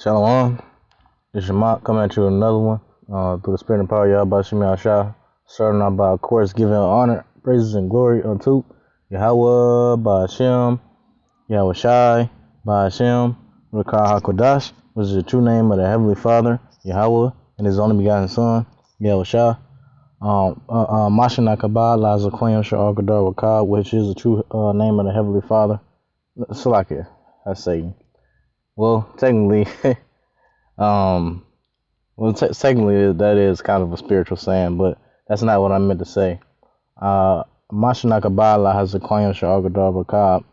Shalom. It's Shamak coming at you with another one. Through the spirit and power of Yahweh Shemi Shah. Starting out by, of course, giving honor, praises, and glory unto Yahweh, Ba'ashem, Yahweh Shai, Ba'ashem, Rakah HaKodash, which is the true name of the Heavenly Father, Yahweh, and His only begotten Son, Yahweh Shai. Mashina Kabah, Laza Koyam Sha'ar Gadar Wakah, which is the true name of the Heavenly Father. Salakia, that's Satan. Well, technically, technically that is kind of a spiritual saying, but that's not what I meant to say. Mashina Kabbalah has a Koyam Sha'ar Gadar Wakah,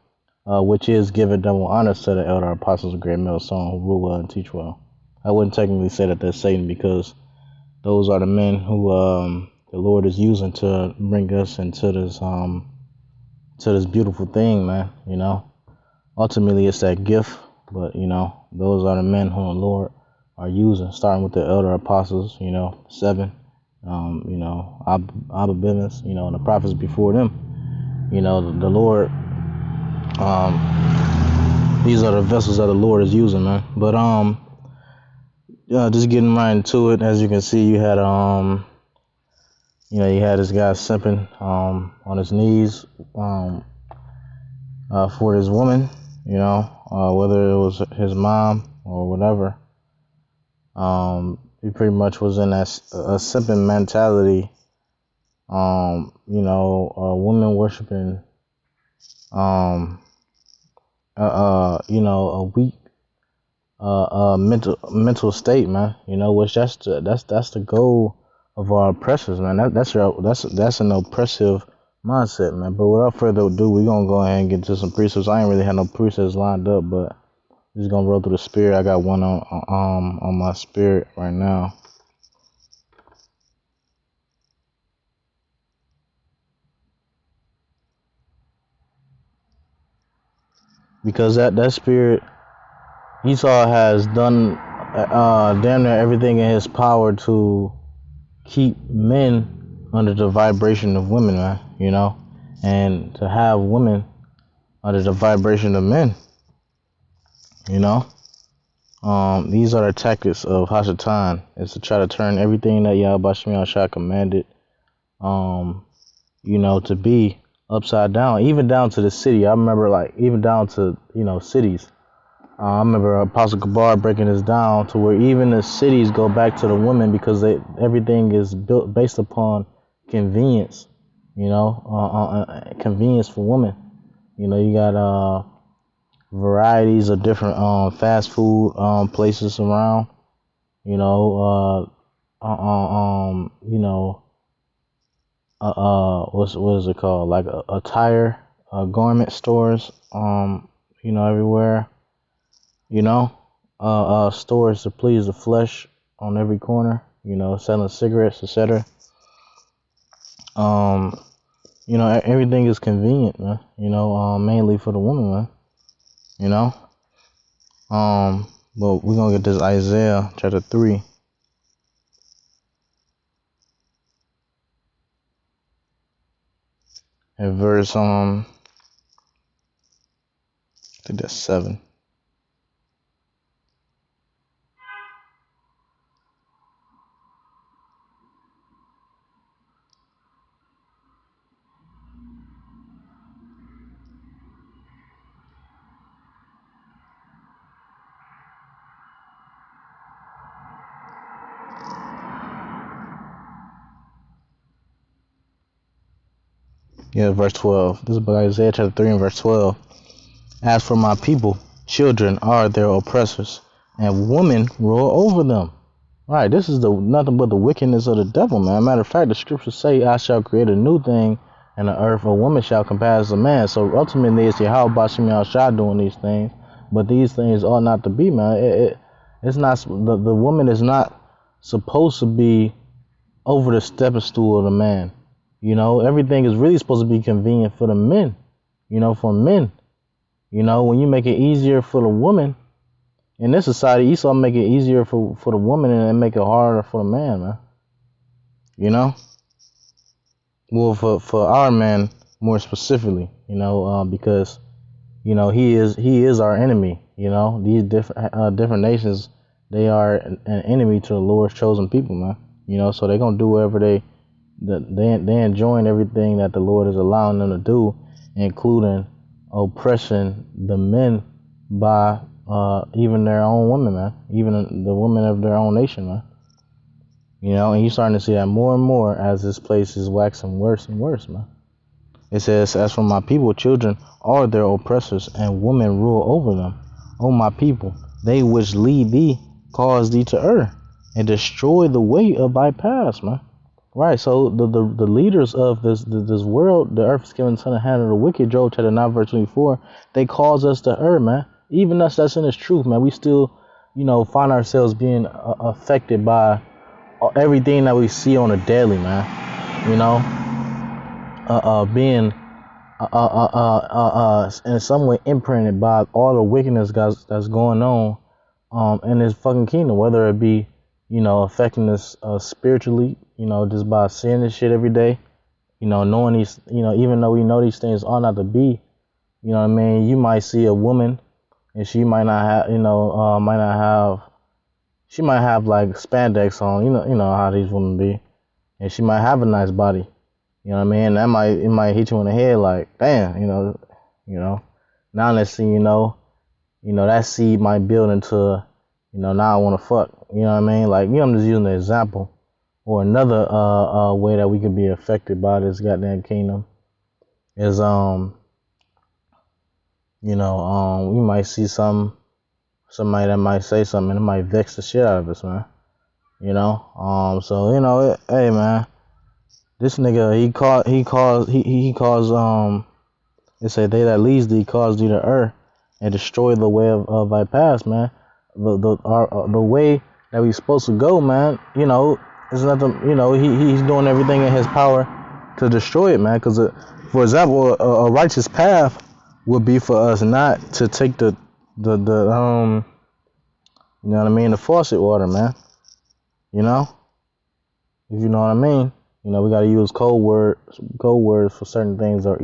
which is giving double honors to the elder apostles of great male song who rule well and teach well. I wouldn't technically say that that's Satan because those are the men who the Lord is using to bring us into this beautiful thing, man. You know, ultimately it's that gift, but you know, those are the men whom the Lord are using, starting with the elder apostles, you know, 7, you know, Abba Bivens, you know, and the prophets before them. You know, the Lord, these are the vessels that the Lord is using, man. But just getting right into it, as you can see, you had you know, you had this guy simping on his knees for this woman, you know, whether it was his mom or whatever. He pretty much was in that a simping mentality. You know, women worshiping, you know, a weak mental state, man. You know, which that's the goal of our oppressors, man. That's an oppressive mindset, man. But without further ado, we're gonna go ahead and get to some precepts. I ain't really had no precepts lined up, but just gonna roll through the spirit. I got one on my spirit right now. Because that spirit, Esau has done damn near everything in his power to keep men under the vibration of women, man, you know, and to have women under the vibration of men, you know. These are the tactics of Hashatan, is to try to turn everything that Yahweh Shemi Shah commanded, you know, to be upside down, even down to the city. I remember, like, even down to, you know, cities. I remember Apostle Kabar breaking this down to where even the cities go back to the women because everything is built based upon convenience, you know, convenience for women. You know, you got varieties of different fast food places around. You know, you know, what is it called? Like attire, garment stores, you know, everywhere. You know, stores to please the flesh on every corner. You know, selling cigarettes, etc. You know, everything is convenient, man. You know, mainly for the woman, man. You know, but we're gonna get this Isaiah chapter 3 and verse I think that's 7. Yeah, verse 12. This is by Isaiah chapter 3 and verse 12. As for my people, children are their oppressors, and women rule over them. Right, this is the nothing but the wickedness of the devil, man. Matter of fact, the scriptures say, I shall create a new thing in the earth, a woman shall compass a man. So ultimately it's Yahweh Bashim Shah doing these things, but these things ought not to be, man. It's not, the woman is not supposed to be over the stepping stool of the man. You know, everything is really supposed to be convenient for the men, you know, for men. You know, when you make it easier for the woman, in this society, Esau make it easier for the woman and make it harder for the man, man. You know? Well, for our man, more specifically, you know, because, you know, he is our enemy, you know? These different nations, they are an enemy to the Lord's chosen people, man. You know, so they're going to do whatever they enjoying everything that the Lord is allowing them to do, including oppressing the men by even their own women, man. Even the women of their own nation, man. You know, and you're starting to see that more and more as this place is waxing worse and worse, man. It says, as for my people, children are their oppressors, and women rule over them. O my people, they which lead thee cause thee to err, and destroy the way of thy paths, man. Right, so the leaders of this world, the earth is given into the hand of the wicked, Job chapter 9, verse 24, they cause us to err, man. Even us that's in this truth, man, we still, you know, find ourselves being affected by everything that we see on a daily, man. You know, being in some way imprinted by all the wickedness that's going on in this fucking kingdom, whether it be, you know, affecting us spiritually, you know, just by seeing this shit every day, you know, knowing these, you know, even though we know these things ought not to be, you know what I mean? You might see a woman and she might not have, you know, she might have like spandex on, you know how these women be, and she might have a nice body, you know what I mean? It might hit you in the head like, damn, you know, now let's see, you know, that seed might build into, you know, now I want to fuck, you know what I mean? Like, you know, I'm just using an example. Or another way that we could be affected by this goddamn kingdom is, you know, we might see somebody that might say something and it might vex the shit out of us, man. You know, so, you know, hey, man, this nigga, he calls, it say they that leads thee cause thee to err and destroy the way of thy past, man. The way that we supposed to go, man, you know, it's nothing, you know, he's doing everything in his power to destroy it, man. Because, for example, a righteous path would be for us not to take the you know what I mean, the faucet water, man. You know, if you know what I mean. You know, we got to use code words for certain things, or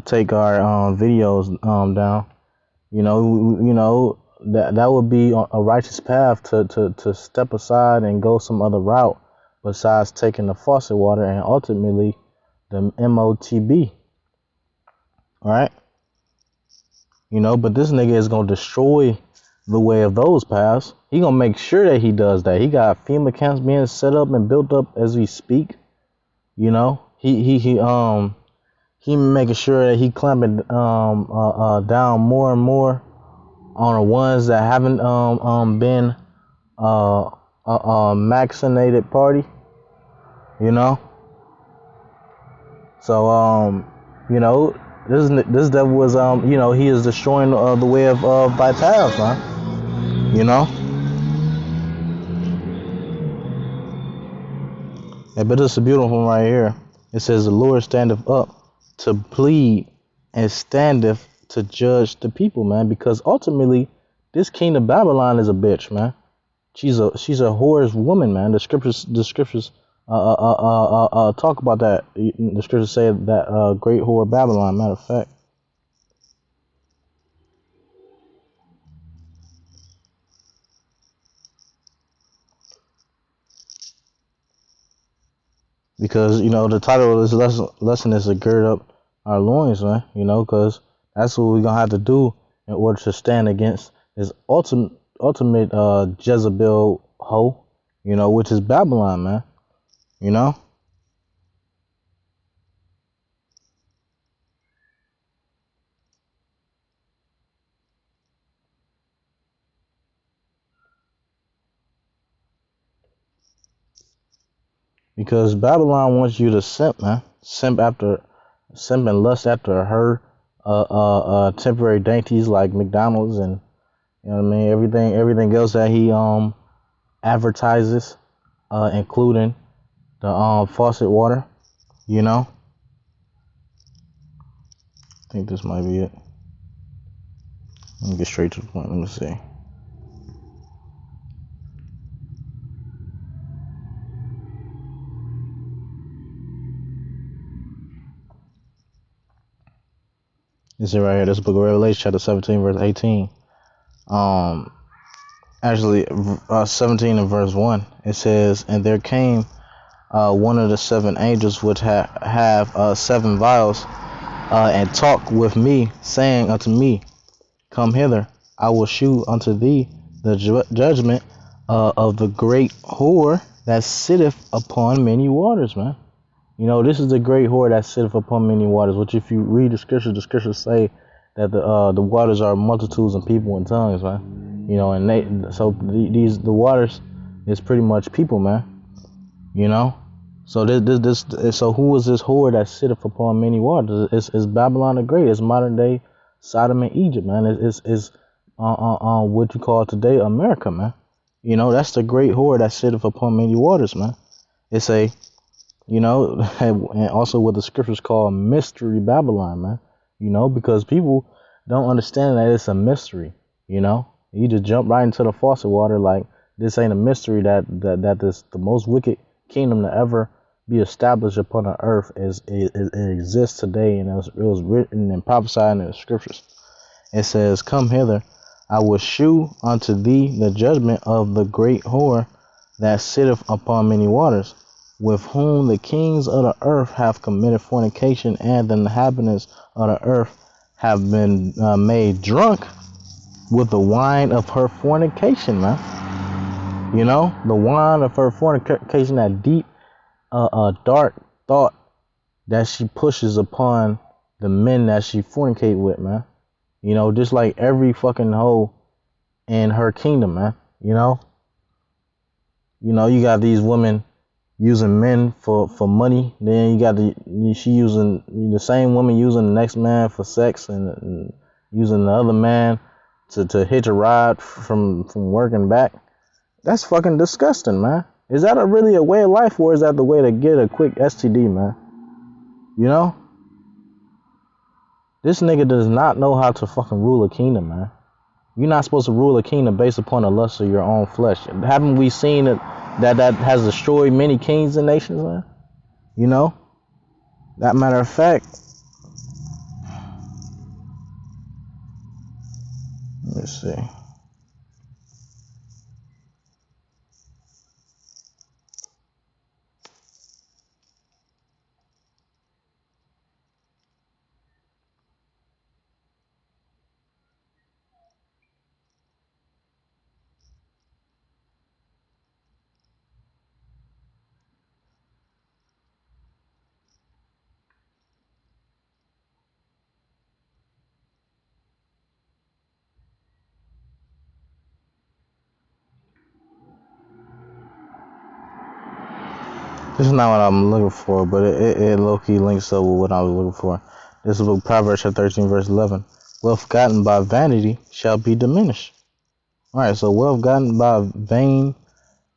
take our videos down. You know, that would be a righteous path to step aside and go some other route besides taking the faucet water and ultimately the MOTB. All right. You know, but this nigga is gonna destroy the way of those paths. He gonna make sure that he does that. He got FEMA camps being set up and built up as we speak. You know, he making sure that he clamping down more and more on the ones that haven't been vaccinated party, you know. So you know, this devil was you know, he is destroying the way of thy paths, man. You know. Yeah, but it's a beautiful one right here. It says the Lord standeth up to plead and standeth to judge the people, man. Because ultimately, this king of Babylon is a bitch, man. She's a whorish woman, man. The scriptures talk about that. The scriptures say that great whore Babylon. Matter of fact, because the title of this lesson is to gird up our loins, man. Because that's what we're gonna have to do in order to stand against this ultimate Jezebel hoe, which is Babylon, man. You know. Because Babylon wants you to simp, man. Simp and lust after her temporary dainties like McDonald's and everything else that he advertises, including the faucet water. I think this might be it. Let me get straight to the point. Let me see. This is right here. This is the book of Revelation, chapter 17, verse 18. Actually, 17 and verse 1. It says, "And there came one of the seven angels which have 7 vials, and talked with me, saying unto me, Come hither, I will shew unto thee the judgment of the great whore that sitteth upon many waters," man. This is the great whore that sitteth upon many waters, which if you read the scriptures say that the waters are multitudes and people in tongues, man. And the waters is pretty much people, man. So who is this whore that sitteth upon many waters? It's Babylon the Great. It's modern day Sodom and Egypt, man. It's what you call today America, man. That's the great whore that sitteth upon many waters, man. It's and also what the scriptures call mystery Babylon, man. Because people don't understand that it's a mystery. You just jump right into the faucet water like this ain't a mystery that this the most wicked kingdom to ever be established upon the earth it exists today, and it was written and prophesied in the scriptures. It says, "Come hither, I will shew unto thee the judgment of the great whore that sitteth upon many waters, with whom the kings of the earth have committed fornication, and the inhabitants of the earth have been made drunk with the wine of her fornication," man. The wine of her fornication, that deep, dark thought that she pushes upon the men that she fornicate with, man. Just like every fucking hoe in her kingdom, man. You got these women using men for money. Then you got she using the same woman using the next man for sex, and using the other man to hitch a ride from work and back. That's fucking disgusting, man. Is that really a way of life, or is that the way to get a quick STD, man? This nigga does not know how to fucking rule a kingdom, man. You're not supposed to rule a kingdom based upon the lust of your own flesh. Haven't we seen that has destroyed many kings and nations, man? That matter of fact, let's see. This is not what I'm looking for, but it low-key links up with what I was looking for. This is book Proverbs 13, verse 11. Wealth gotten by vanity shall be diminished. Alright, so wealth gotten by vain,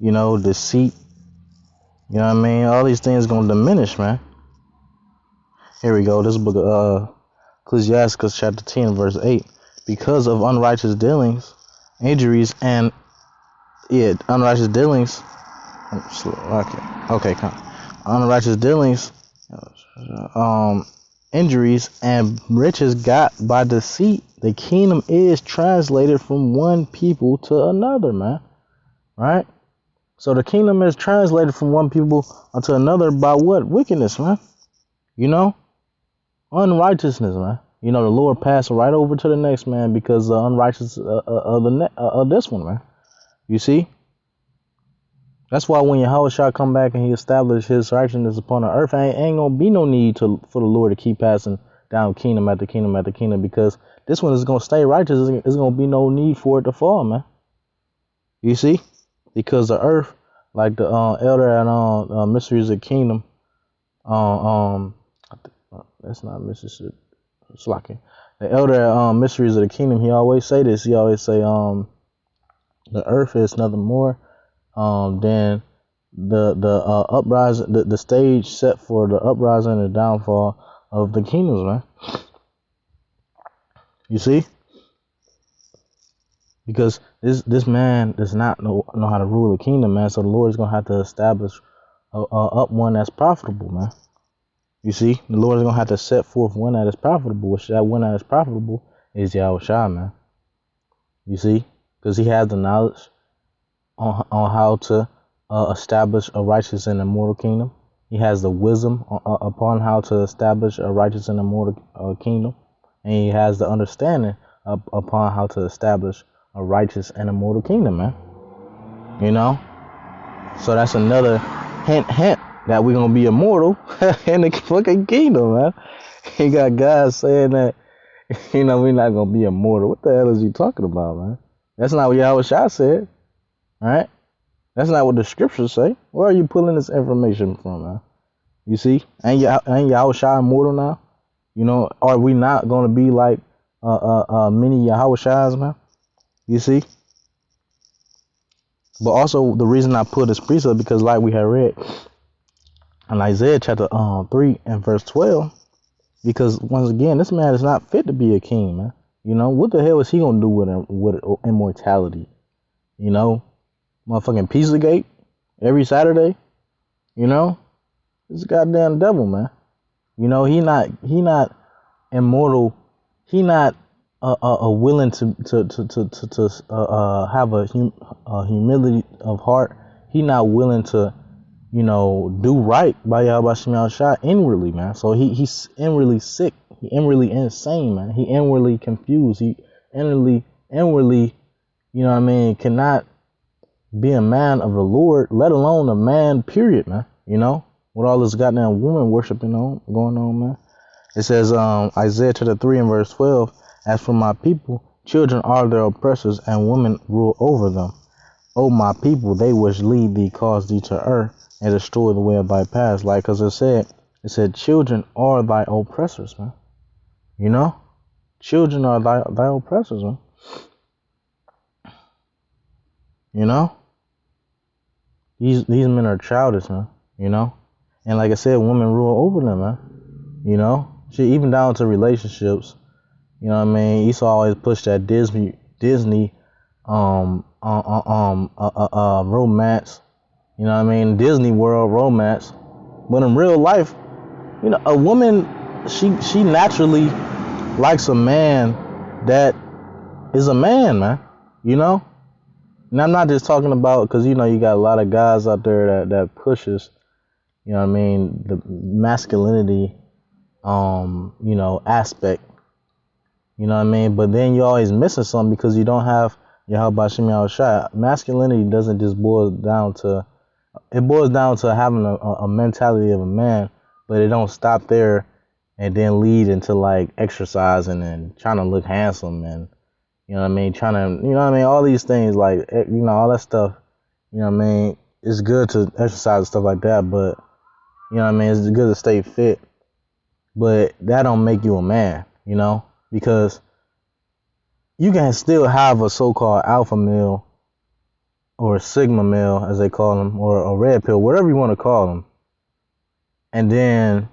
deceit, all these things gonna diminish, man. Here we go. This book of Ecclesiastes chapter 10 verse 8. Because of unrighteous dealings, injuries, and unrighteous dealings. Okay, unrighteous dealings, injuries, and riches got by deceit, the kingdom is translated from one people to another, man. Right? So the kingdom is translated from one people unto another by what? Wickedness, man. You know? Unrighteousness, man. You know, the Lord passed right over to the next man because the unrighteous of this one, man. You see? That's why when Yahushua come back and he established his righteousness upon the earth, ain't gonna be no need for the Lord to keep passing down kingdom after kingdom after kingdom, because this one is gonna stay righteous. There's gonna be no need for it to fall, man. You see? Because the earth, like the elder and mysteries of the kingdom, that's not Mississippi. It's like the elder mysteries of the kingdom. He always say this. He always say the earth is nothing more than the uprising, the stage set for the uprising and the downfall of the kingdoms, man. You see, because this man does not know how to rule the kingdom, man. So the Lord is gonna have to establish up one that's profitable, man. You see, the Lord is gonna have to set forth one that is profitable, which that one that is profitable is Yahushua, man. You see, because he has the knowledge on how to establish a righteous and immortal kingdom. He has the wisdom upon how to establish a righteous and immortal kingdom, and he has the understanding upon how to establish a righteous and immortal kingdom, man. You know, so that's another hint that we're gonna be immortal in the fucking kingdom, man. He got guys saying that, you know, we're not gonna be immortal. What the hell is he talking about, man? That's not what Yahushua said, right? That's not what the scriptures say. Where are you pulling this information from, man? You see, ain't Yahushua immortal now? You know, are we not gonna be like many Yahushuas, man? You see. But also the reason I put this precept because, like we had read in Isaiah chapter 3 and verse 12, because once again, this man is not fit to be a king, man. You know, what the hell is he gonna do with immortality? You know, motherfucking Pizzagate every Saturday. You know, this goddamn devil, man. You know, he not immortal. He not willing to have a humility of heart. He not willing to, you know, do right by Yahweh Shah inwardly, man. So he's inwardly sick. He inwardly insane, man. He inwardly confused. He inwardly, you know what I mean, cannot be a man of the Lord, let alone a man, period, man. You know, with all this goddamn woman worshiping going on, man. It says, Isaiah chapter 3 and verse 12, as for my people, children are their oppressors, and women rule over them. O my people, they which lead thee cause thee to err, and destroy the way of thy paths. Like, cause it said, children are thy oppressors, man. You know, children are thy oppressors, man. You know, these men are childish, man. You know, and like I said, women rule over them, man. You know, shit, even down to relationships. You know what I mean? Esau always pushed that Disney romance. You know what I mean? Disney World romance. But in real life, you know, a woman, she naturally likes a man that is a man, man. You know? And I'm not just talking about, because, you know, you got a lot of guys out there that pushes, you know what I mean, the masculinity, you know, aspect. You know what I mean? But then you're always missing something because you don't have Yahweh Shem Yahushua. Masculinity doesn't just boil down to, it boils down to having a mentality of a man, but it don't stop there and then lead into like exercising and trying to look handsome and, you know what I mean, trying to, you know what I mean, all these things, like, you know, all that stuff, you know what I mean, it's good to exercise and stuff like that, but, you know what I mean, it's good to stay fit, but that don't make you a man, you know, because you can still have a so-called alpha male or a sigma male, as they call them, or a red pill, whatever you want to call them, and then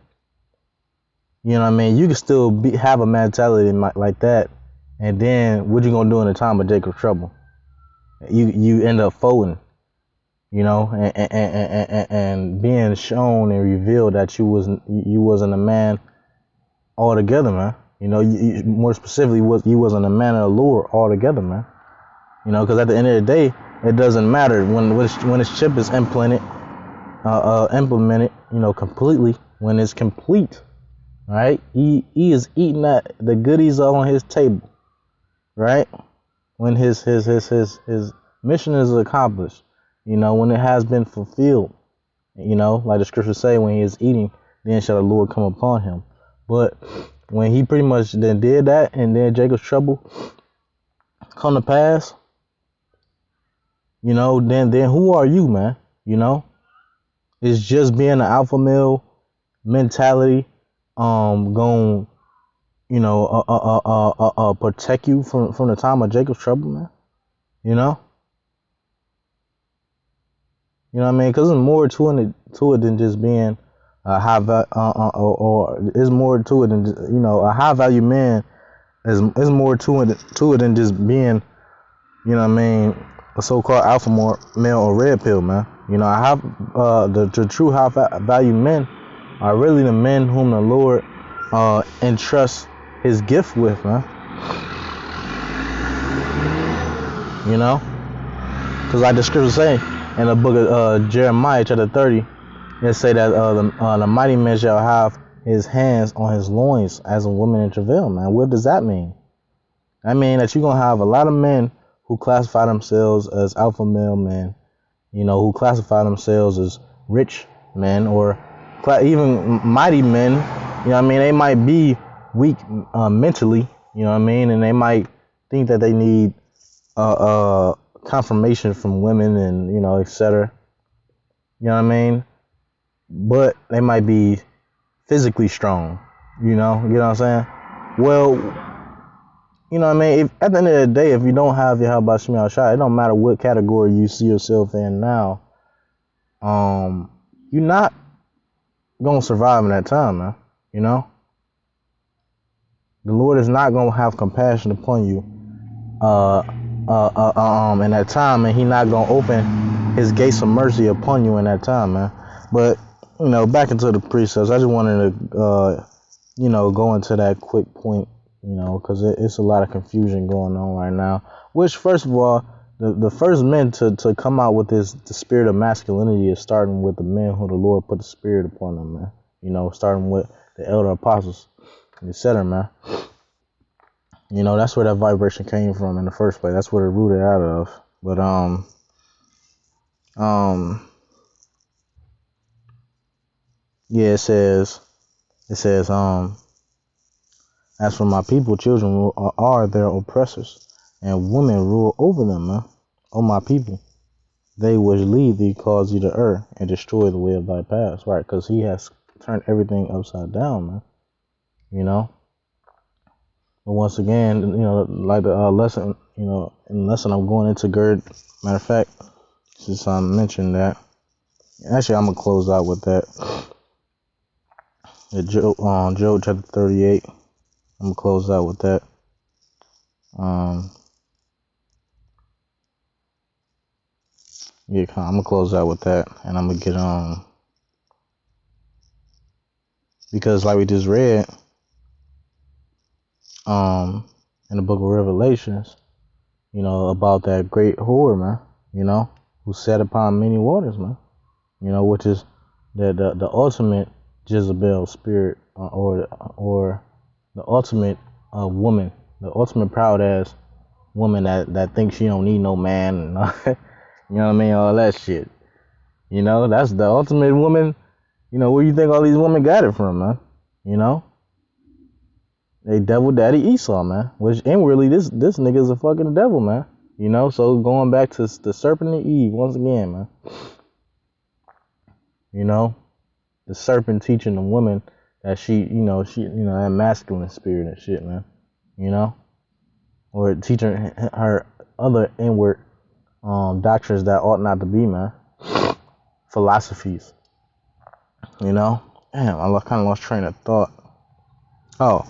You know what I mean? You can still have a mentality like that, and then what you gonna do in the time of Jacob's trouble? You end up folding, you know, and being shown and revealed that you wasn't a man altogether, man. You know, more specifically, you wasn't a man of the Lord altogether, man. You know, because at the end of the day, it doesn't matter when this chip is implemented, you know, completely. When it's complete, right? He is eating that the goodies on his table, right? When his mission is accomplished, you know, when it has been fulfilled, you know, like the scriptures say, when he is eating, then shall the Lord come upon him. But when he pretty much then did that, and then Jacob's trouble come to pass, you know, then who are you, man? You know, it's just being an alpha male mentality, going, you know, protect you from the time of Jacob's trouble, man. You know, what I mean, because there's more to it than just being a or there's more to it than just, you know, a high value man. Is more to it than just being, you know what I mean, a so-called alpha male or red pill, man. You know, I have the true high value men are really the men whom the Lord entrusts his gift with, man. You know, because like the scriptures say in the book of Jeremiah chapter 30, it say that the mighty man shall have his hands on his loins as a woman in travail, man. What does that mean? I mean that you're gonna have a lot of men who classify themselves as alpha male men, you know, who classify themselves as rich men or even mighty men. You know what I mean? They might be weak mentally, you know what I mean, and they might think that they need confirmation from women and, you know, etc. You know what I mean? But they might be physically strong. You know what I'm saying? Well, you know what I mean? If, at the end of the day, if you don't have your Habashim Shai, it don't matter what category you see yourself in now. You're not gonna survive in that time, man. You know, the Lord is not gonna have compassion upon you, in that time, and He not gonna open His gates of mercy upon you in that time, man. But you know, back into the precepts. I just wanted to, you know, go into that quick point, you know, because it's a lot of confusion going on right now. Which, first of all, the first men to come out with the spirit of masculinity is starting with the men who the Lord put the spirit upon them, man. You know, starting with the elder apostles, etc., man. You know, that's where that vibration came from in the first place. That's where it rooted out of. But yeah, it says, as for my people, children are their oppressors, and women rule over them, man. O my people, they which lead thee cause thee to err, and destroy the way of thy paths. Right, because he has turned everything upside down, man. You know? But once again, you know, like the lesson, you know, in the lesson I'm going into Gird, matter of fact, since I mentioned that, actually I'm going to close out with that. Job chapter 38, I'm going to close out with that. Yeah, I'm gonna close out with that, and I'm gonna get on because, like we just read, in the book of Revelations, you know, about that great whore, man, you know, who sat upon many waters, man, you know, which is the ultimate Jezebel spirit, or the ultimate woman, the ultimate proud ass woman that thinks she don't need no man, and you know what I mean, all that shit. You know, that's the ultimate woman. You know, where you think all these women got it from, man? You know, they devil daddy Esau, man. Which inwardly, this nigga's a fucking devil, man. You know, so going back to the serpent and Eve once again, man. You know, the serpent teaching the woman that she, that masculine spirit and shit, man. You know, or teaching her other inward doctrines that ought not to be, man. Philosophies. You know, damn, I kind of lost train of thought. Oh,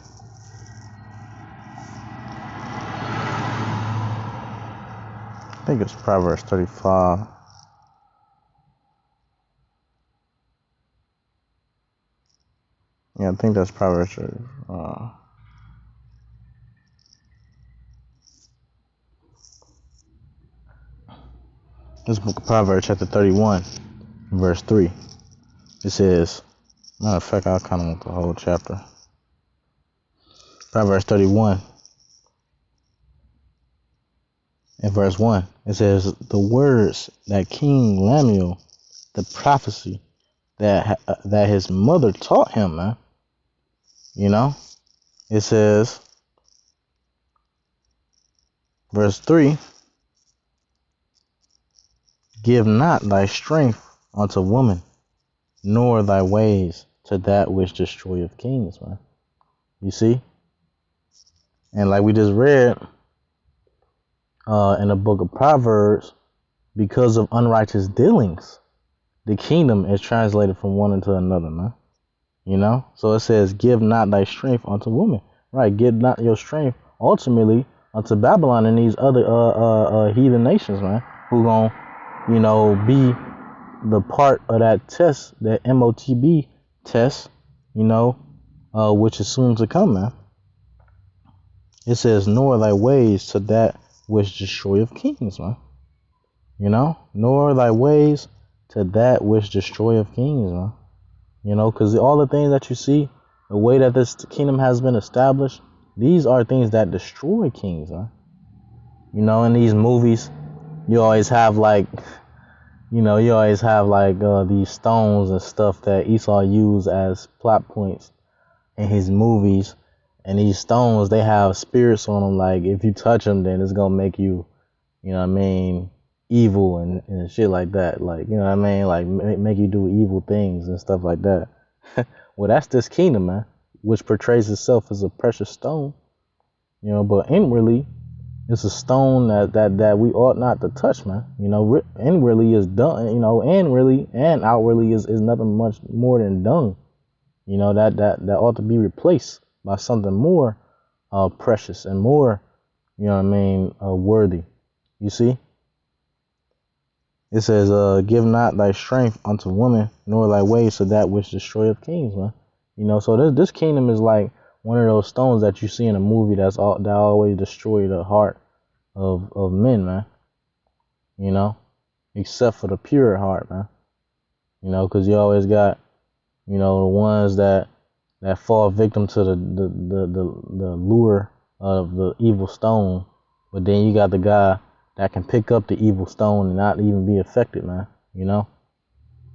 I think it's Proverbs 35. Yeah, I think that's Proverbs. This book of Proverbs, chapter 31, verse 3. It says, matter of fact, I kind of want the whole chapter. Proverbs 31 and verse 1. It says, the words that King Lemuel, the prophecy that his mother taught him, man. You know, it says, verse 3, give not thy strength unto woman, nor thy ways to that which destroyeth kings, man. You see? And like we just read in the book of Proverbs, because of unrighteous dealings, the kingdom is translated from one into another, man. You know? So it says, give not thy strength unto woman. Right, give not your strength ultimately unto Babylon and these other heathen nations, man, who gonna, be the part of that test, that MOTB test, which is soon to come, man. It says, nor thy ways to that which destroyeth kings, man. Nor thy ways to that which destroyeth kings, man. Because all the things that you see, the way that this kingdom has been established, these are things that destroy kings, man. In these movies, you always have these stones and stuff that Esau used as plot points in his movies. And these stones, they have spirits on them. Like, if you touch them, then it's going to make you, evil and shit like that. Like, like make you do evil things and stuff like that. Well, that's this kingdom, man, which portrays itself as a precious stone, but inwardly, it's a stone that we ought not to touch, man. Inwardly is done, inwardly and outwardly is nothing much more than dung. That ought to be replaced by something more precious and more, worthy. You see? It says, give not thy strength unto woman, nor thy ways to that which destroyeth kings, man. So this kingdom is like one of those stones that you see in a movie that always destroy the heart of men, man. Except for the pure heart, man. Because you always got, the ones that fall victim to the lure of the evil stone, but then you got the guy that can pick up the evil stone and not even be affected, man.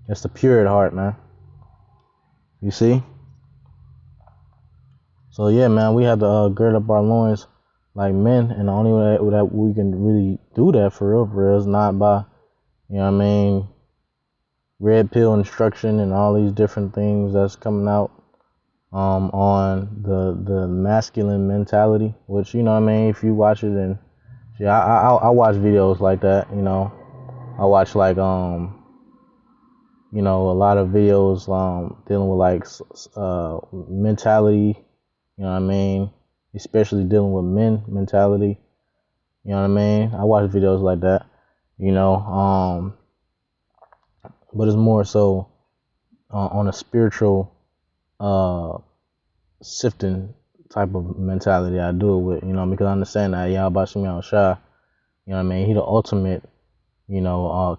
It's the pure at heart, man. You see? So yeah, man, we have to gird up our loins like men, and the only way that we can really do that for real is not by, red pill instruction and all these different things that's coming out on the masculine mentality, which, if you watch it, and yeah, I watch videos like that, I watch like a lot of videos dealing with like mentality, especially dealing with men mentality, I watch videos like that, but it's more so on a spiritual sifting type of mentality I do it with, because I understand that Yahweh Shemi Shah, he the ultimate,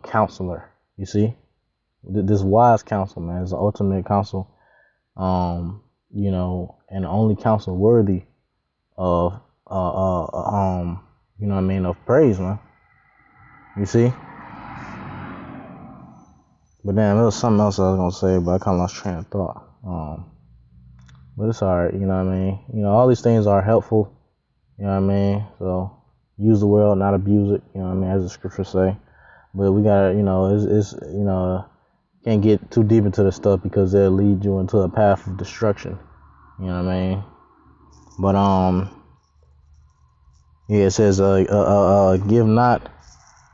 counselor. You see, this wise counsel, man, is the ultimate counsel, and the only counsel worthy of, of praise, man. You see. But damn, there was something else I was gonna say, but I kind of lost train of thought. But it's alright, all these things are helpful, so use the world, not abuse it, as the scriptures say. But we gotta, it's can't get too deep into the stuff because they'll lead you into a path of destruction, But yeah, it says, give not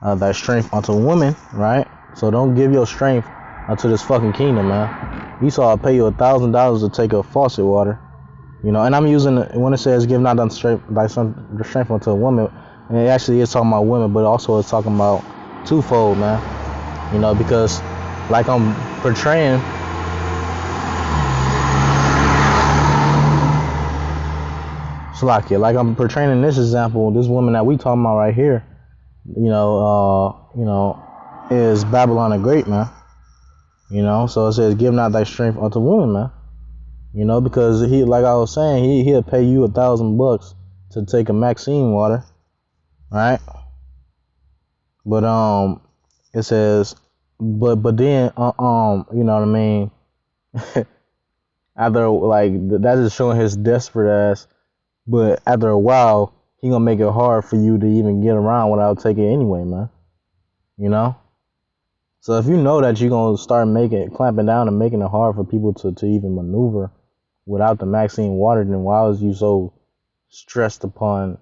thy strength unto women, right? So don't give your strength unto this fucking kingdom, man. Esau will pay you $1,000 to take a faucet water, And I'm using when it says give not thy strength unto a woman, and it actually is talking about women, but also it's talking about twofold, man. Because like I'm portraying, like I'm portraying in this example, this woman that we talking about right here, is Babylon the Great, man. So it says give not thy strength unto woman, man. Because he, like I was saying, he'll pay you $1,000 to take a Maxine water, right? But it says, but then you know what I mean? After that is showing his desperate ass. But after a while, he gonna make it hard for you to even get around without taking it anyway, man. So if you know that you're gonna start clamping down and making it hard for people to even maneuver without the Maxine water, then why was you so stressed upon,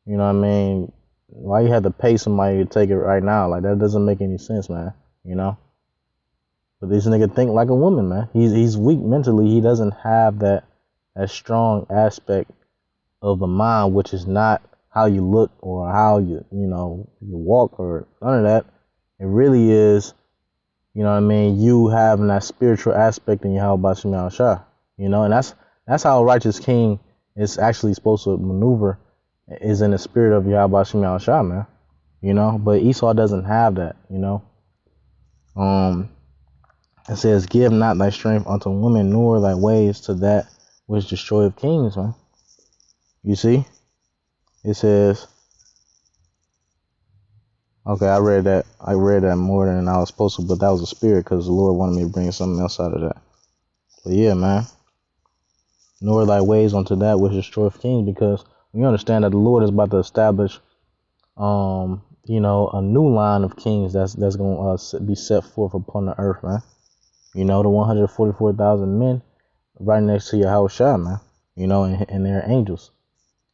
you know what I mean? Why you had to pay somebody to take it right now? Like, that doesn't make any sense, man. But this nigga think like a woman, man. He's weak mentally. He doesn't have that strong aspect of the mind, which is not how you look or how you walk or none of that. It really is, you know what I mean, you having that spiritual aspect in Yahweh Shem Shah. And that's how a righteous king is actually supposed to maneuver, is in the spirit of Yahweh Shem Shah, man. But Esau doesn't have that, It says, give not thy strength unto women, nor thy ways to that which destroyeth kings, man. You see? It says, okay, I read that more than I was supposed to, but that was a spirit because the Lord wanted me to bring something else out of that. But yeah, man. Nor thy ways unto that which destroyeth kings, because we understand that the Lord is about to establish, a new line of kings that's going to be set forth upon the earth, man. The 144,000 men right next to Yahweh Shah, man. And their angels.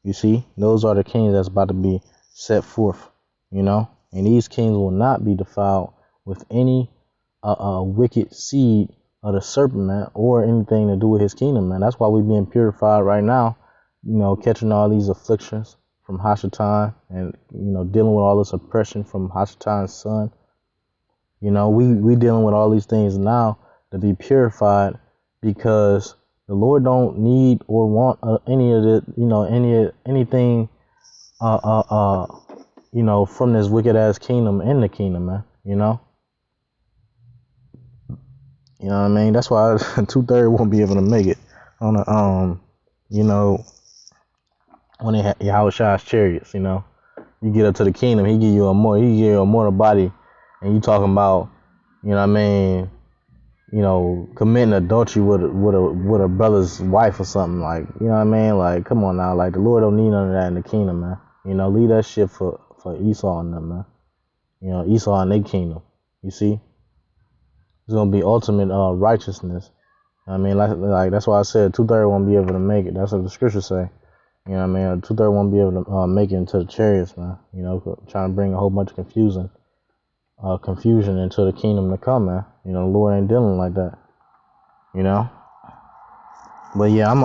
You see, those are the kings that's about to be set forth, and these kings will not be defiled with any wicked seed of the serpent, man, or anything to do with his kingdom, man. That's why we're being purified right now, catching all these afflictions from Hashatan and, dealing with all this oppression from Hashatan's son. We dealing with all these things now to be purified, because the Lord don't need or want any of the, anything, from this wicked ass kingdom in the kingdom, man. You know what I mean? That's why 2/3 won't be able to make it on the when they have Yahweh Shai's chariots. You get up to the kingdom, he give you a mortal body, and you talking about, committing adultery with a brother's wife or something, like, like, come on now, like, the Lord don't need none of that in the kingdom, man. Leave that shit for Esau and them, man. Esau and their kingdom. You see, it's gonna be ultimate righteousness. Like that's why I said 2/3 won't be able to make it. That's what the scriptures say. 2/3 won't be able to make it into the chariots, man. Trying to bring a whole bunch of confusion into the kingdom to come, man. The Lord ain't dealing like that. But yeah, I'm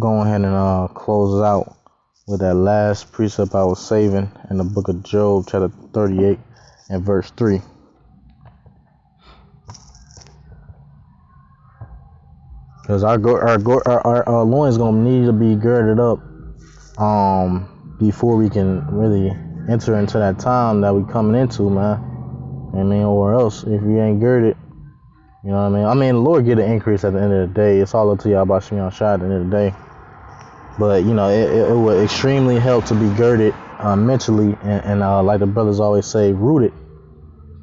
going ahead and close out with that last precept I was saving in the book of Job, chapter 38 and verse 3. Because our loins gonna need to be girded up before we can really enter into that time that we coming into, man. Or else if you ain't girded, you know what I mean? The Lord get an increase at the end of the day. It's all up to y'all about Shem Shai at the end of the day. But it would extremely help to be girded mentally and like the brothers always say, rooted.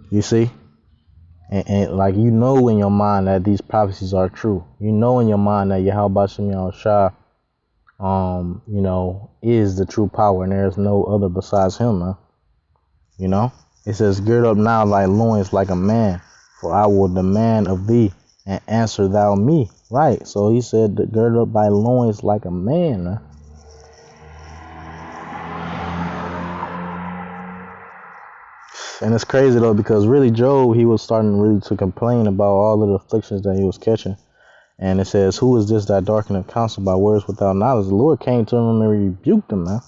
You see? And like, in your mind that these prophecies are true. In your mind that Yahweh Shem Shai is the true power, and there's no other besides him, man. It says, gird up now thy loins like a man, for I will demand of thee, and answer thou me. Right. So he said, gird up thy loins like a man, man. And it's crazy though, because really Job, he was starting really to complain about all of the afflictions that he was catching. And it says, who is this that darkeneth counsel by words without knowledge? The Lord came to him and rebuked him, man.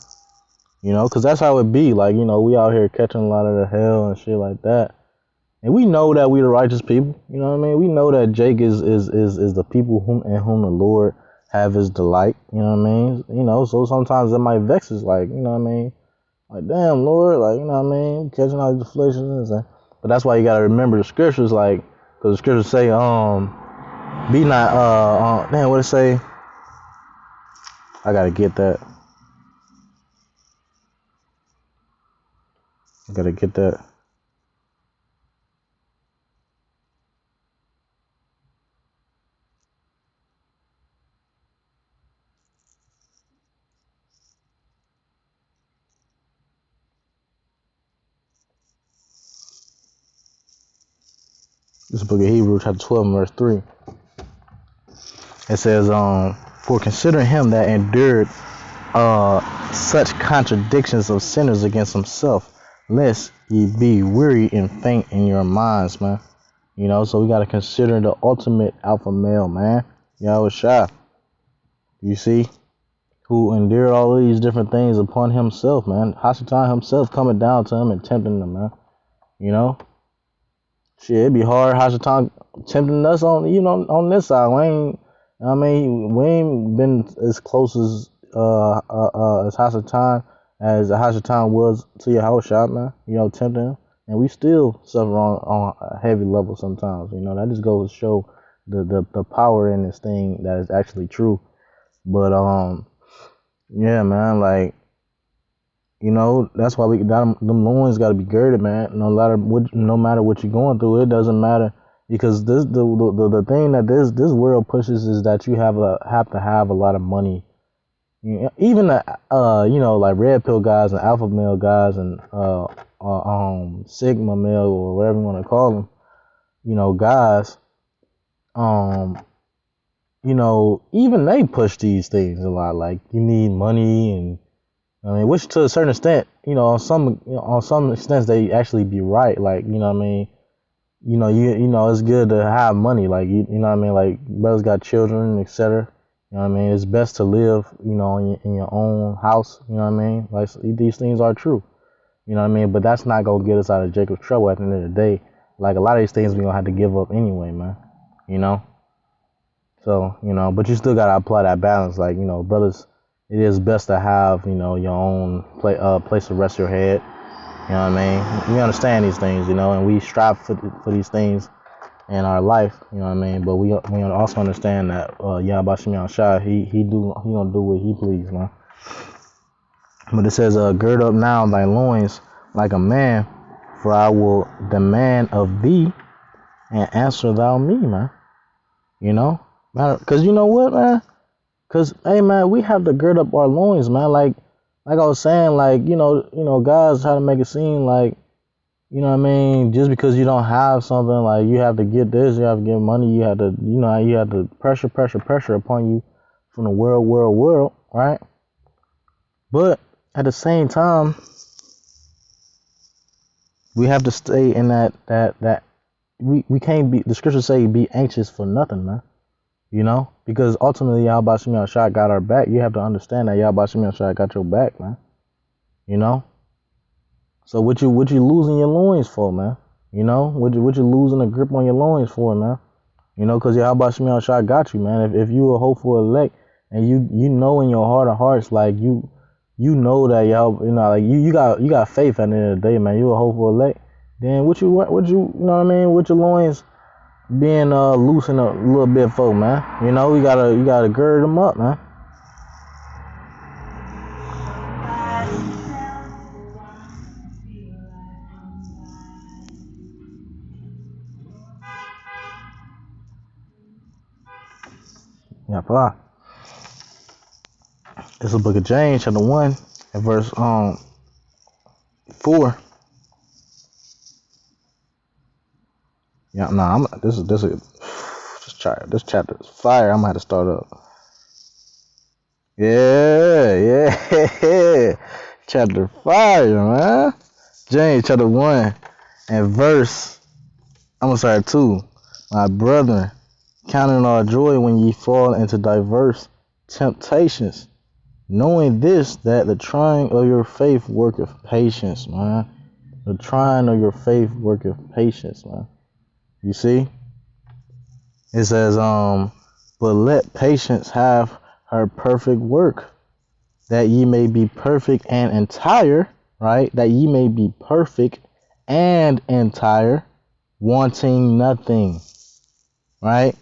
You know, because that's how it be. Like, you know, we out here catching a lot of the hell and shit like that. And we know that we the righteous people. You know what I mean? We know that Jake is the people in whom the Lord have his delight. You know what I mean? You know, so sometimes it might vex us, like, you know what I mean? Like, damn, Lord, like, you know what I mean? Catching all these afflictions. But that's why you got to remember the scriptures, like, because the scriptures say, be not, damn, what it say? I got to get that. I got to get that. This is the book of Hebrews, chapter 12, verse 3. It says, for consider him that endured such contradictions of sinners against himself, lest ye be weary and faint in your minds, man. You know, so we got to consider the ultimate alpha male, man. Yahweh Shah. You see? Who endured all of these different things upon himself, man. Hashatan himself coming down to him and tempting him, man. You know? Shit, it'd be hard. Hashatan tempting us on, you know, on this side. We ain't been as close as Hashatan as Hashatan was to Yahushua, man. You know, tempting him, and we still suffer on a heavy level sometimes. You know, that just goes to show the power in this thing that is actually true. But yeah, man, like, you know, that's why them loins got to be girded, man. No matter what you're going through, it doesn't matter, because the thing that this world pushes is that you have to have a lot of money. You know, even you know, like red pill guys and alpha male guys and sigma male or whatever you want to call them, you know, guys, you know, even they push these things a lot. Like, you need money, and I mean, which to a certain extent, you know, on some extents they actually be right. Like, you know what I mean? You know, it's good to have money. Like, you know what I mean? Like, brothers got children, etc. You know what I mean? It's best to live, you know, in your own house. You know what I mean? Like, these things are true. You know what I mean? But that's not gonna get us out of Jacob's trouble at the end of the day. Like, a lot of these things we gonna have to give up anyway, man. You know? So, you know, but you still gotta apply that balance. Like, you know, brothers, it is best to have, you know, your own place to rest your head. You know what I mean? We understand these things, you know, and we strive for these things in our life. You know what I mean? But we also understand that Yahweh Shem Shai, he gonna do what he please, man. But it says, gird up now thy loins like a man, for I will demand of thee, and answer thou me, man. You know? Because you know what, man? Because, hey, man, we have to gird up our loins, man. Like I was saying, like, you know, guys try to make it seem like, you know what I mean, just because you don't have something, like, you have to get this, you have to get money, you have to, you know, you have to pressure upon you from the world, right? But at the same time, we have to stay in that we can't be, the scriptures say, be anxious for nothing, man. You know, because ultimately Yahweh Shem Shai got our back. You have to understand that Yahweh Shem Shai got your back, man. You know? So what you losing your loins for, man? You know? What you losing a grip on your loins for, man? You know, because Yahweh Shem Shai got you, man. If you a hopeful elect, and you know in your heart of hearts, like, you know that y'all, you know, like, you got faith at the end of the day, man. You a hopeful elect. Then what you know what I mean, with your loins being loosened a little bit for, man. You know, you gotta gird them up, man. Yeah, fine. It's the book of James, chapter 1, and verse 4. Yeah, nah, this chapter is fire. I'm gonna have to start up. Yeah. Chapter fire, man. James chapter 1 and verse, I'm sorry, 2. My brethren, Count it all joy when ye fall into diverse temptations, knowing this, that the trying of your faith worketh patience, man. The trying of your faith worketh patience, man. You see? It says, but let patience have her perfect work, that ye may be perfect and entire, right? That ye may be perfect and entire, wanting nothing, right?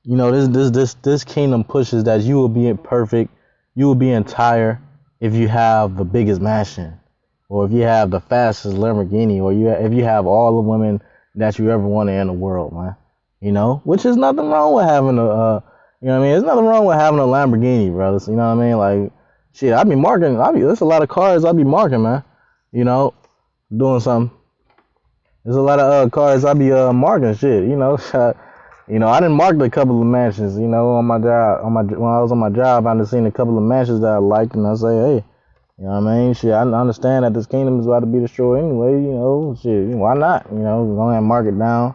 You know, this kingdom pushes that you will be perfect, you will be entire if you have the biggest mansion, or if you have the fastest Lamborghini, or if you have all the women that you ever wanted in the world, man. You know, which is nothing wrong with having you know what I mean? There's nothing wrong with having a Lamborghini, brothers. You know what I mean? Like, shit, there's a lot of cars I be marking, man. You know, doing something. There's a lot of cars I be marking shit, you know. You know, I didn't mark a couple of mansions, you know, on my job. When I was on my job, I just seen a couple of mansions that I liked, and I say, hey, you know what I mean? Shit, I understand that this kingdom is about to be destroyed anyway. You know, shit, why not? You know, go ahead and mark it down.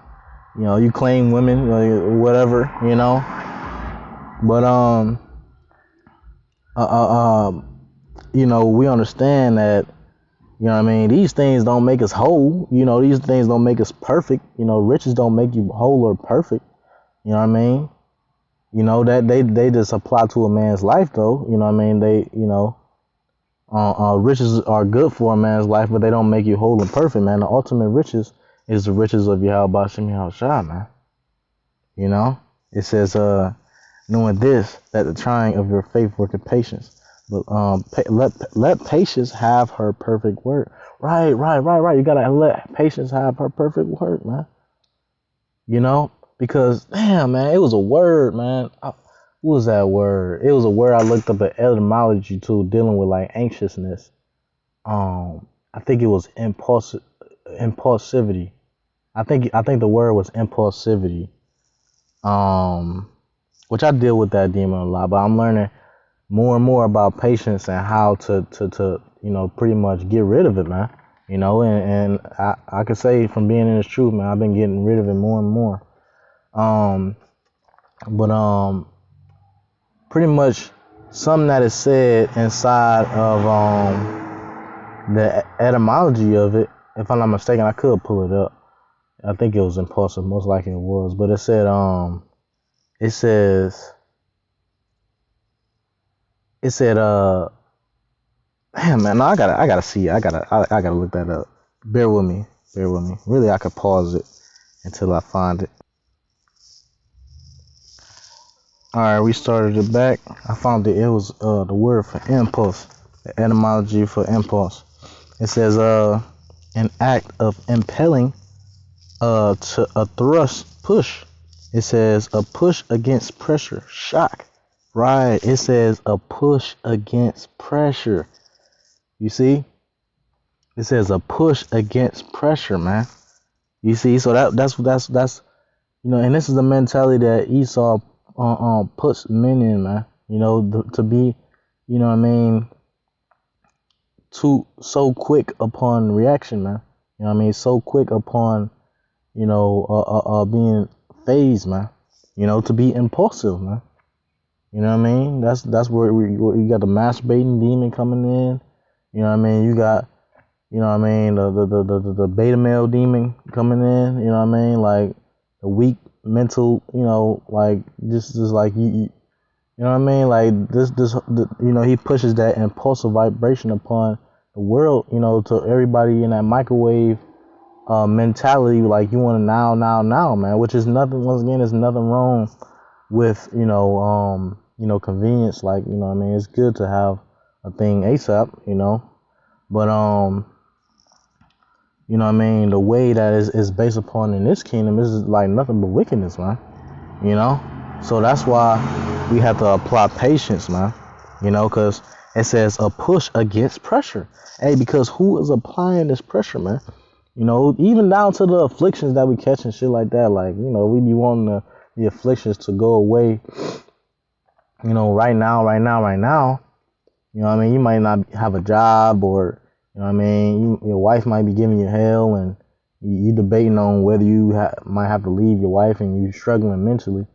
You know, you claim women, whatever, you know. But you know, we understand that. You know what I mean? These things don't make us whole. You know, these things don't make us perfect. You know, riches don't make you whole or perfect. You know what I mean? You know, that they just apply to a man's life, though. You know what I mean? They, you know, riches are good for a man's life, but they don't make you whole and perfect, man. The ultimate riches is the riches of Yahweh Shem Yahushua, man. You know? It says, knowing this, that the trying of your faith worketh patience. But let patience have her perfect work. Right. You gotta let patience have her perfect work, man. You know, because damn, man, it was a word, man. What was that word? It was a word I looked up at etymology too, dealing with like anxiousness. I think it was impulsivity. I think the word was impulsivity. Which I deal with that demon a lot, but I'm learning more and more about patience and how to you know, pretty much get rid of it, man. You know, and I could say from being in this truth, man, I've been getting rid of it more and more. But pretty much something that is said inside of the etymology of it, if I'm not mistaken, I could pull it up. I think it was impulsive, most likely it was, but it said it said damn, man, no, I gotta see it. I gotta look that up. Bear with me. Really, I could pause it until I find it. All right, we started it back. I found it. It was the word for impulse, the etymology for impulse. It says an act of impelling to a thrust, push. It says a push against pressure, shock. Right. It says a push against pressure. You see? It says a push against pressure, man. You see? So that's you know, and this is the mentality that Esau puts men in, man. You know, to be, you know what I mean, too so quick upon reaction, man. You know what I mean? So quick upon, you know, being phased, man. You know, to be impulsive, man. You know what I mean? That's where you got the masturbating demon coming in. You know what I mean? You got, you know what I mean, the beta male demon coming in. You know what I mean? Like the weak mental, you know, like just like you know what I mean? Like you know, he pushes that impulsive vibration upon the world. You know, to everybody in that microwave mentality. Like you want to now, man. Which is nothing. Once again, there's nothing wrong with you know, convenience. Like, you know what I mean, it's good to have a thing ASAP. You know, but you know what I mean, the way that is based upon in this kingdom is like nothing but wickedness, man. You know, so that's why we have to apply patience, man. You know, because it says a push against pressure. Hey, because who is applying this pressure, man? You know, even down to the afflictions that we catch and shit like that. Like, you know, we be wanting the afflictions to go away. You know, right now. You know what I mean? You might not have a job, or, you know what I mean, your wife might be giving you hell, and, You debating on whether you might have to leave your wife and you struggling mentally.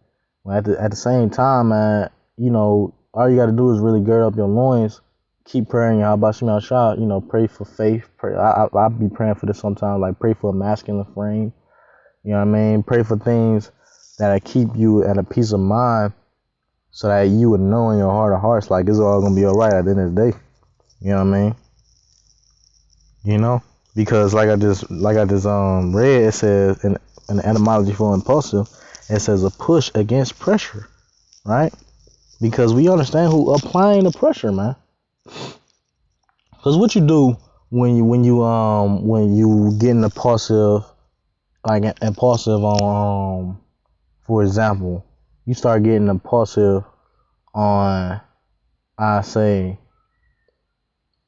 Well, at the same time, man, you know, all you got to do is really gird up your loins, keep praying. How about you, shot? You know, pray for faith. Pray. I be praying for this sometimes. Like pray for a masculine frame. You know what I mean? Pray for things that'll keep you at a peace of mind, so that you would know in your heart of hearts, like it's all gonna be all right at the end of the day. You know what I mean? You know, because like I just read, it says in the etymology for impulsive, it says a push against pressure, right? Because we understand who applying the pressure, man. Because what you do when you get an impulsive, like impulsive on for example, you start getting impulsive on, I say,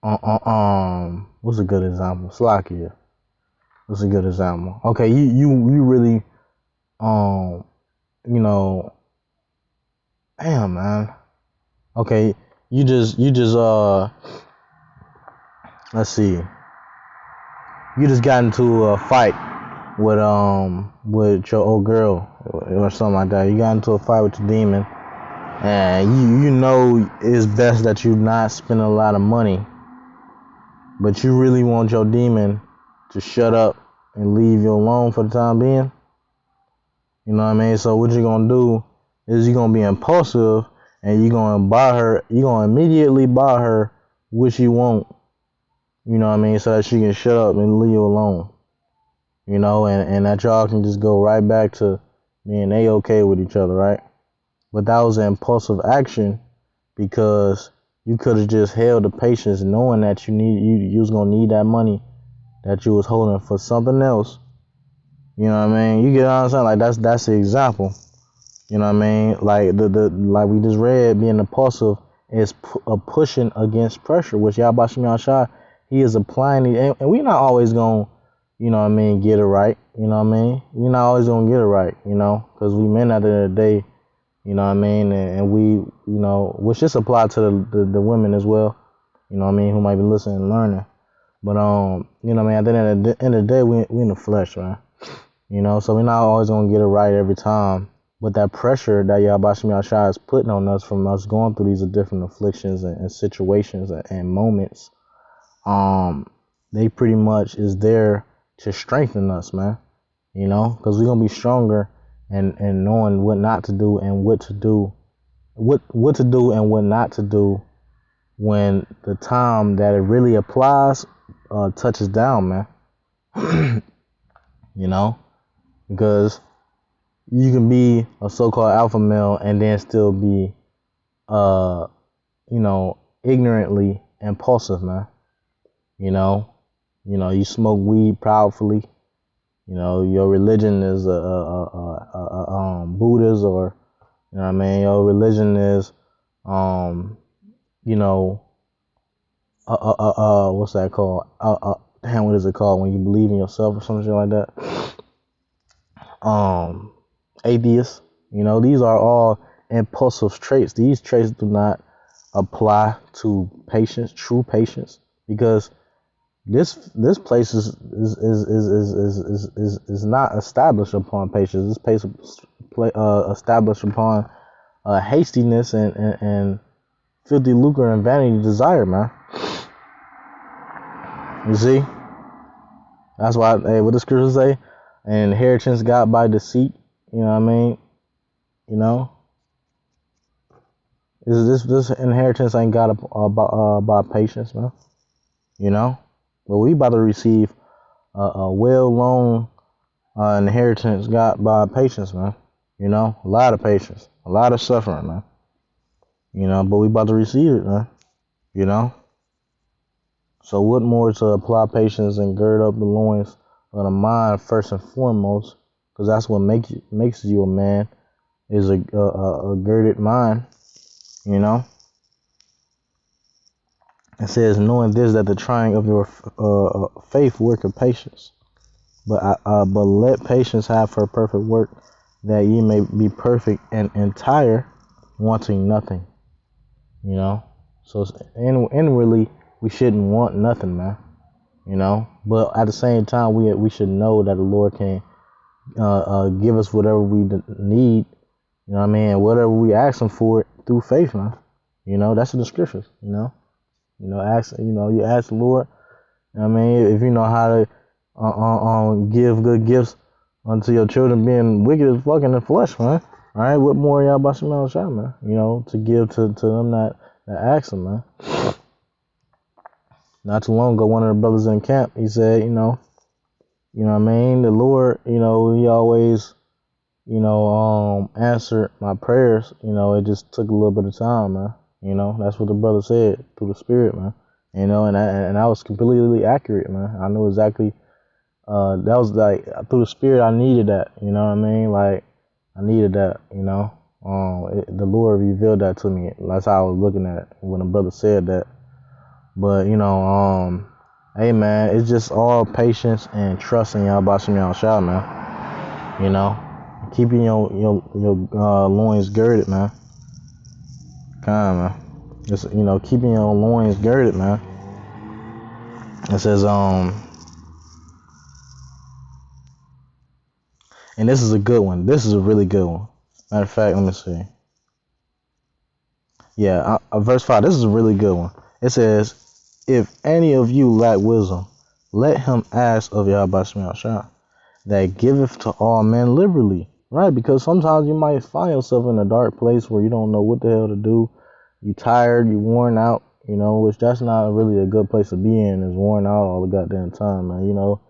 what's a good example? Slovakia. What's a good example? Okay, you really, you know, damn, man. Okay, you just let's see. You just got into a fight with your old girl or something like that. You got into a fight with your demon, and you know it's best that you not spend a lot of money, but you really want your demon to shut up and leave you alone for the time being. You know what I mean? So what you're gonna do is you're gonna be impulsive and you're gonna immediately buy her what she want. You know what I mean? So that she can shut up and leave you alone. You know, and that y'all can just go right back to being A-okay with each other, right? But that was an impulsive action because you could have just held the patience knowing that you was gonna need that money that you was holding for something else. You know what I mean? You get what I'm saying? Like that's the example. You know what I mean? Like like we just read, being impulsive is a pushing against pressure, which Yabashim Yashai, he is applying it, and we're not always gonna, you know what I mean, get it right. You know what I mean? We're not always gonna get it right, you know, because we men at the end of the day, you know what I mean, and we, you know, which this apply to the women as well, you know what I mean, who might be listening and learning. But you know what I mean, at the end of the day, we in the flesh, man. You know, so we're not always gonna get it right every time. But that pressure that Yahbashim Yahshua is putting on us from us going through these different afflictions and situations and moments, they pretty much is there to strengthen us, man. You know, because we're gonna be stronger and knowing what not to do and what to do, what to do and what not to do when the time that it really applies touches down, man. You know, because you can be a so-called alpha male and then still be, you know, ignorantly impulsive, man. You know, you smoke weed proudly. You know, your religion is Buddhist, or you know what I mean. Your religion is, you know, what's that called? Damn, what is it called when you believe in yourself or something like that? Atheists. You know, these are all impulsive traits. These traits do not apply to patience, true patience, because this place is not established upon patience. This place established upon hastiness and filthy lucre and vanity desire, man. You see, that's why. Hey, what the scriptures say? An inheritance got by deceit. You know what I mean? You know, this inheritance ain't got by patience, man. You know, but we about to receive a well-known inheritance got by patience, man. You know, a lot of patience, a lot of suffering, man. You know, but we about to receive it, man. You know, so what more to apply patience and gird up the loins of the mind first and foremost, because that's what makes you a man, is a girded mind. You know, it says, knowing this, that the trying of your faith worketh patience, but let patience have her perfect work, that ye may be perfect and entire, wanting nothing. You know, so inwardly we shouldn't want nothing, man. you know. But at the same time, we should know that the Lord can give us whatever we need, you know what I mean, whatever we ask Him for it through faith, man. You know, that's in the scriptures, you know. You ask the Lord, you know what I mean, if you know how to give good gifts unto your children, being wicked as fuck in the flesh, man. All right, what more y'all about some shot, man? You know, to give to them that ask them, man. Not too long ago, one of the brothers in camp, he said, you know what I mean, the Lord, you know, He always, you know, answered my prayers. You know, it just took a little bit of time, man. You know, that's what the brother said through the Spirit, man. You know, and I was completely accurate, man. I knew exactly. That was like through the Spirit. I needed that. You know what I mean? Like I needed that. You know, the Lord revealed that to me. That's how I was looking at it when the brother said that. But you know, hey man, it's just all patience and trusting y'all about some y'all shot, man. You know, keeping your loins girded, man. Come on, man. Just keeping your loins girded, man. It says and this is a good one. This is a really good one. Matter of fact, let me see. Yeah, verse 5. This is a really good one. It says, "If any of you lack wisdom, let him ask of Yahweh Shah, that giveth to all men liberally." Right? Because sometimes you might find yourself in a dark place where you don't know what the hell to do. You tired, you worn out, you know, which that's not really a good place to be in, is worn out all the goddamn time, man. You know,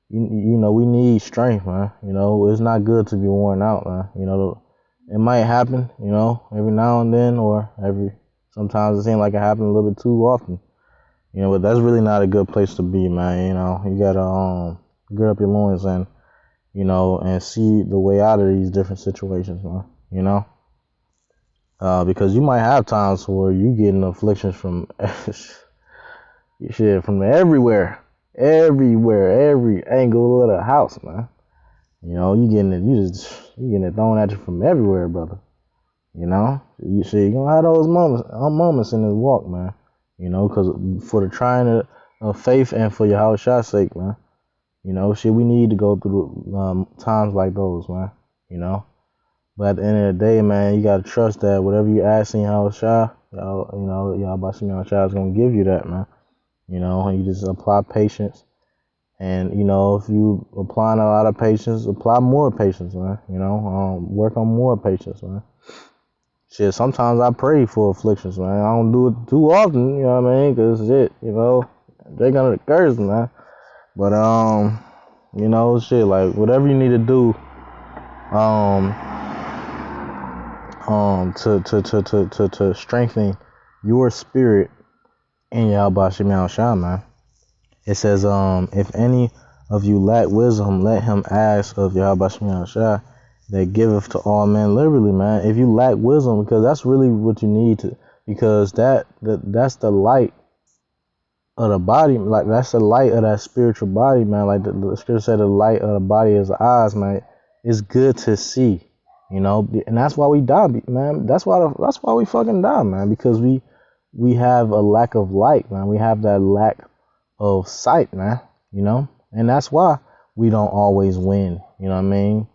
we need strength, man. You know, it's not good to be worn out, man. You know, it might happen, you know, every now and then, or sometimes it seems like it happens a little bit too often. You know, but that's really not a good place to be, man. You know, you gotta gird up your loins and, you know, and see the way out of these different situations, man. You know, because you might have times where you getting afflictions from shit from everywhere, every angle of the house, man. You know, you getting it thrown at you from everywhere, brother. You know, you gonna have those moments in this walk, man. You know, because for the trying of faith and for your house shot's sake, man. You know, we need to go through times like those, man. You know, but at the end of the day, man, you gotta trust that whatever you ask in your house shot, y'all about some y'all shot is gonna give you that, man. You know, and you just apply patience. And, you know, if you applying a lot of patience, apply more patience, man. You know, work on more patience, man. Shit, sometimes I pray for afflictions, man. I don't do it too often, you know what I mean? Because shit, you know, they're gonna curse, man. But, you know, shit, like, whatever you need to do, to strengthen your spirit in Yahweh Shema Shah, man. It says, if any of you lack wisdom, let him ask of Yahweh Shema Shah, that giveth to all men liberally, man. If you lack wisdom, because that's really what you need to, because that's the light of the body, like that's the light of that spiritual body, man. Like the scripture said, the light of the body is the eyes, man. It's good to see, you know, and that's why we die, man. That's why we fucking die, man, because we have a lack of light, man. We have that lack of sight, man, you know, and that's why we don't always win, you know what I mean?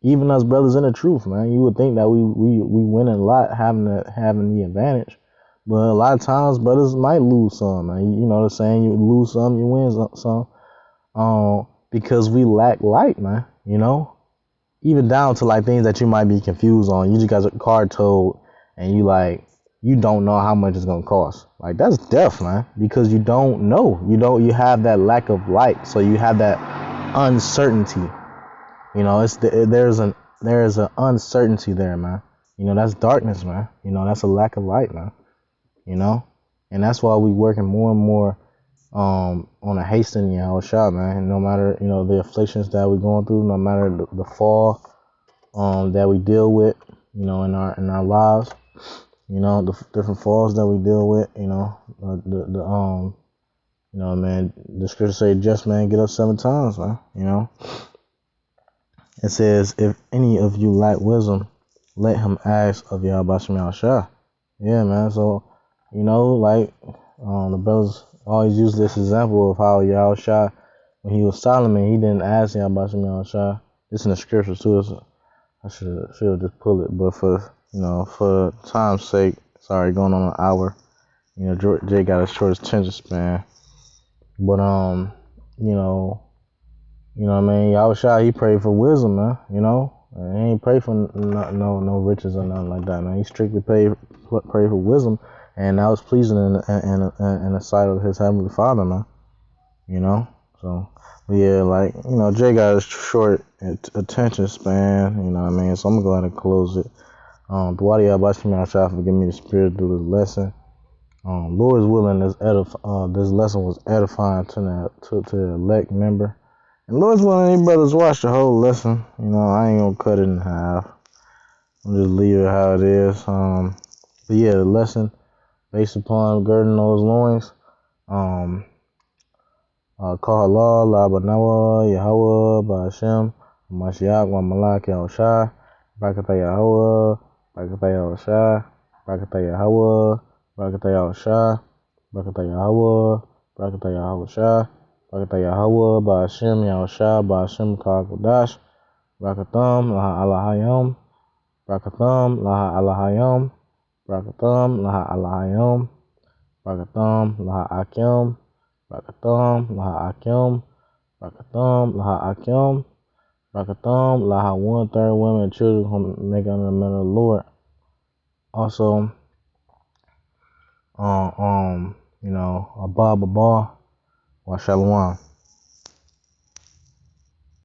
Even us brothers in the truth, man, you would think that we win a lot having the advantage, but a lot of times brothers might lose some, man. You know the saying, you lose some, you win some, because we lack light, man, you know, even down to like things that you might be confused on. You just got a car towed and you don't know how much it's gonna cost. Like that's death, man, because you don't know. You have that lack of light, so you have that uncertainty. You know, there's an uncertainty there, man. You know, that's darkness, man. You know, that's a lack of light, man. You know, and that's why we working more and more on a hastening our shot, man. And no matter, you know, the afflictions that we're going through, no matter the fall that we deal with, you know, in our lives. You know, the different falls that we deal with, you know, you know, man, the scripture say, just man, get up 7 times, man, you know. It says, if any of you lack wisdom, let him ask of Yahweh Shema Shah. Yeah, man, so, you know, like, the brothers always use this example of how Yahushua, when he was Solomon, he didn't ask him about Yahushua. This in the scriptures too. I should have just pulled it, but for time's sake, sorry, going on an hour. Jay got a short attention span, but what I mean, Yahushua, he prayed for wisdom, man. And he ain't pray for no riches or nothing like that, man. He strictly prayed for wisdom, and that was pleasing in the sight of his heavenly Father, man. So yeah, Jay got a short attention span. You know what I mean? So I'm gonna go ahead and close it. Dwadi Abashimi Asha, forgive me the spirit through this lesson. Lord's willing, this lesson was edifying to the elect member. And Lord's willing, you brothers watch the whole lesson. I ain't gonna cut it in half. I'm just leave it how it is. But yeah, the lesson based upon girding those loins. Kahala, Labanawa, Yahweh, Ba'ashem, Mashiach, Malak, Yahushua, Barakatah Yahweh, Barakatah Yahushua, Barakatah Yahweh, Barakatah Yahushua, Barakatah Yahweh, Barakatah Yahushua, Barakatah Yahweh, Ba'ashem, Yahushua, Ba'ashem, Ka'akodash, Barakatam, Laha Alahayom, Barakatam, Laha Alahayom, Barakatam, Laha Alahayom, Barakatam, Laha Akim, Barakatam, Laha Akim, Barakatam, Laha Akim, Barakatam, Laha 1/3 women and children who make under the man of the Lord. Also, Abba, wa Shalom.